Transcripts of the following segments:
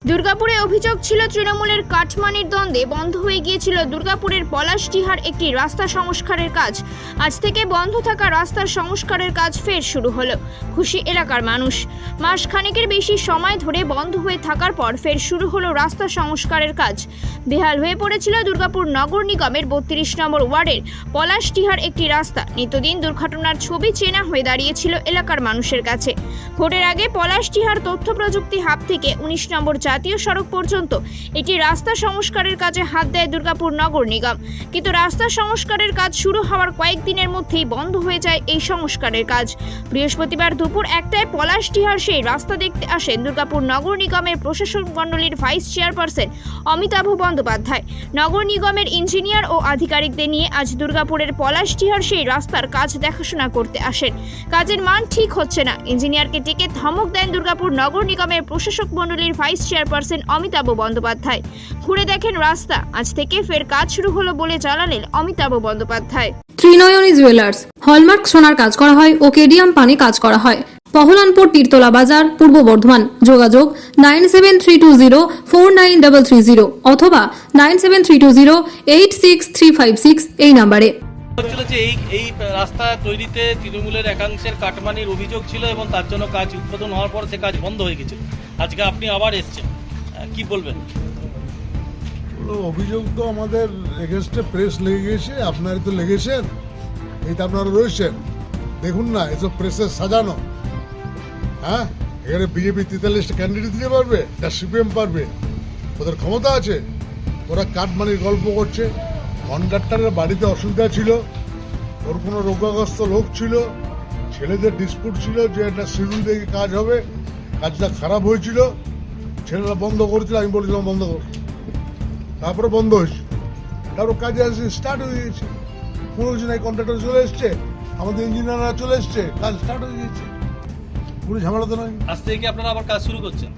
দুর্গাপুরে অভিযোগ ছিল তৃণমূলের কাটমানির দ্বন্দ্বে বন্ধ হয়ে গিয়েছিল দুর্গাপুরের পলাশডিহার একটি রাস্তা সংস্কারের কাজ। আজ থেকে বন্ধ থাকা রাস্তার সংস্কারের কাজ ফের শুরু হলো। খুশি এলাকার মানুষ। মাস খানেকের বেশি সময় ধরে বন্ধ হয়ে থাকার পর ফের শুরু হলো রাস্তা সংস্কারের কাজ। বেহাল হয়ে পড়েছিল দুর্গাপুর নগর নিগমের 32 নম্বর ওয়ার্ডের পলাশডিহার একটি রাস্তা। নিত্যদিন দুর্ঘটনার ছবি চেনা হয়ে দাঁড়িয়েছিল এলাকার মানুষের কাছে। ভোটের আগে পলাশডিহার তথ্য প্রযুক্তি হাব থেকে 19 নম্বর জাতীয় সড়ক পর্যন্ত একটি রাস্তা সংস্কারের কাজে হাত দেয় দুর্গাপুর নগর নিগম। কিন্তু রাস্তা সংস্কারের কাজ শুরু হওয়ার কয়েকদিনের মধ্যেই বন্ধ হয়ে যায় এই সংস্কারের কাজ। বৃহস্পতিবার দুপুর 1টায় পলাশডিহার সেই রাস্তা দেখতে আসেন দুর্গাপুর নগর নিগমের প্রশাসক মণ্ডলীর ভাইস চেয়ারপারসন অমিতাভ বন্দ্যোপাধ্যায়। নগর নিগমের ইঞ্জিনিয়ার ও আধিকারিকদের নিয়ে আজ দুর্গাপুরের পলাশডিহার সেই রাস্তার কাজ দেখাশোনা করতে আসেন। কাজের মান ঠিক হচ্ছে না, ইঞ্জিনিয়ারকে ডেকে ধমক দেন দুর্গাপুর নগর নিগমের প্রশাসক মণ্ডলীর ভাইস চেয়ারপারসন অমিতাভ বন্দ্যোপাধ্যায়। ঘুরে দেখেন রাস্তা। আজ থেকে ফের কাজ শুরু হলো বলে জানালেন অমিতাভ বন্দ্যোপাধ্যায়। ত্রিনয়নী জুয়েলার্স হলমার্ক সোনার কাজ করা হয় ও কেডিয়াম পানি কাজ করা হয়। পহলানপুর তীরতলা বাজার, পূর্ব বর্ধমান। যোগাযোগ 9732049330 অথবা 9732086356 এই নম্বরে। এই রাস্তা তৈরিতে তৃণমূলের একাংশের কাটমানির অভিযোগ ছিল এবং তার জন্য কাজ উদ্বোধন হওয়ার পর সে কাজ বন্ধ হয়ে গেছিল। আজকে আপনি আবার এসেছেন, কি বলবেন? অভিযোগ তো আমাদের এগেনস্টে প্রেস লেগে গেছে, আপনারা তো লেগেছেন, এই তো আপনারা রয়েছেন। দেখুন না, এসব প্রেসের সাজানো। হ্যাঁ, এখানে বিজেপি 43টা ক্যান্ডিডেট দিতে পারবে, না সিপিএম পারবে? ওদের ক্ষমতা আছে। ওরা কাটমানির গল্প করছে। কন্ট্রাক্টরের বাড়িতে অসুবিধা ছিল, ওর কোনো রোগাগ্রস্ত লোক ছিল, ছেলেদের ডিসপুট ছিল যে একটা শিডিউল দেখে কাজ হবে, কাজটা খারাপ হয়েছিল, ছেলেরা বন্ধ করেছিল, আমি বলেছিলাম বন্ধ কর, তারপরে বন্ধ হয়েছে, তারপর কাজে আসে স্টার্ট হয়ে গেছে। কোনো কিছু নাই, কন্ট্রাক্টর চলে এসছে, আমাদের ইঞ্জিনিয়াররা চলে এসছে, কাজ স্টার্ট হয়ে গেছে, কোনো ঝামেলা তো নয়। আজ থেকে আপনারা আবার কাজ শুরু করছেন?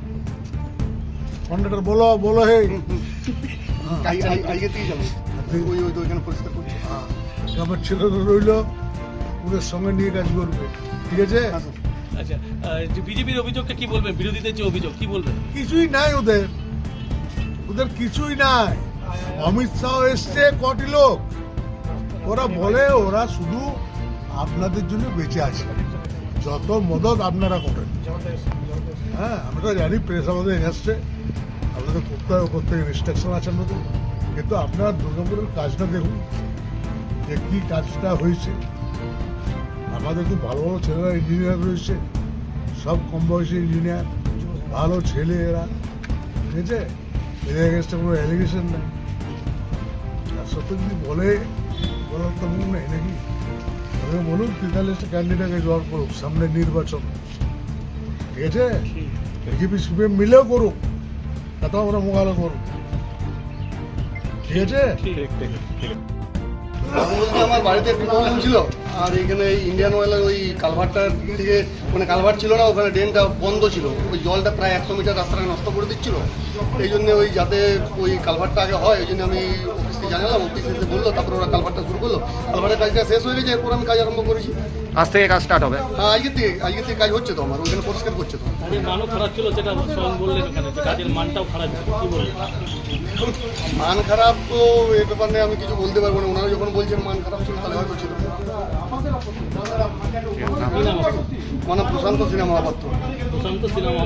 কন্ট্রাক্টর বলো হে আমার ছেলেরা রইল, ওদের সঙ্গে নিয়ে কাজ করবে, ঠিক আছে? আচ্ছা, বিজেপির অভিযোগকে কি বলবেন? বিরোধীদের যে অভিযোগ কি বলবেন? কিছুই নাই ওদের কিছুই নাই। অমিত শাহ এসছে কটি লোক, ওরা বলে ওরা শুধু আপনাদের জন্য বেঁচে আছে, যত মদত আপনারা করেন। হ্যাঁ, আমরা জানি প্রেস আমাদের এসছে, আপনাদের করতে হবে, করতে ইনস্ট্রাকশন আছে আমাদের। কিন্তু আপনারা দুর্গাপুরের কাজটা দেখুন যে কি কাজটা হয়েছে। আমাদের খুব ভালো ভালো ছেলেরা ইঞ্জিনিয়ার রয়েছে, সব কম বয়সী ইঞ্জিনিয়ার, ভালো ছেলে এরা, ঠিক আছে? এদের এগেনস্টে কোনো অ্যালিগেশন নেই। তার সত্ত্বেও যদি বলার তো মুখ নেই নাকি? বলুন 43টা ক্যান্ডিডেটকে জোয়ার করুক, সামনে নির্বাচন, ঠিক আছে? বিজেপি সিপিএম মিলেও করুক, তাতেও আমরা মোকাবিলা করুক, ঠিক আছে? আমার বাড়িতে একটু প্রবলেম ছিল, আর এখানে ইন্ডিয়ান অয়েলের ওই কালভারটার থেকে মানে কালভার ছিল না, ওখানে ড্রেনটা বন্ধ ছিল, ওই জলটা প্রায় 100 মিটার রাস্তাটা নষ্ট করে দিচ্ছিল। এই জন্য ওই যাতে ওই কালভারটা আগে হয়, ওই জন্য আমি অফিসকে জানালাম, অফিস এসে বললো, তারপরে ওরা কালভারটা শুরু করলো। কালভারের কাজটা শেষ হয়ে গেছে, এরপর আমি কাজ আরম্ভ করেছি। আজ থেকে কাজ স্টার্ট হবে? হ্যাঁ, আজকে থেকে কাজ হচ্ছে তো, আমার ওইখানে পরিষ্কার করছে তো। কাজের মানও খারাপ ছিল, যেটা স্বয়ং বললেন ওখানে, কাজের মানটাও খারাপ ছিল, কি বললেন? মান খারাপ তো এই ব্যাপার নিয়ে আমি কিছু বলতে পারবো না। ওনারা যখন বলছেন মান খারাপ ছিল, তাহলে হয়তো ছিল। মানে প্রশান্ত সিনেমা পাত্র। প্রশান্ত সিনেমা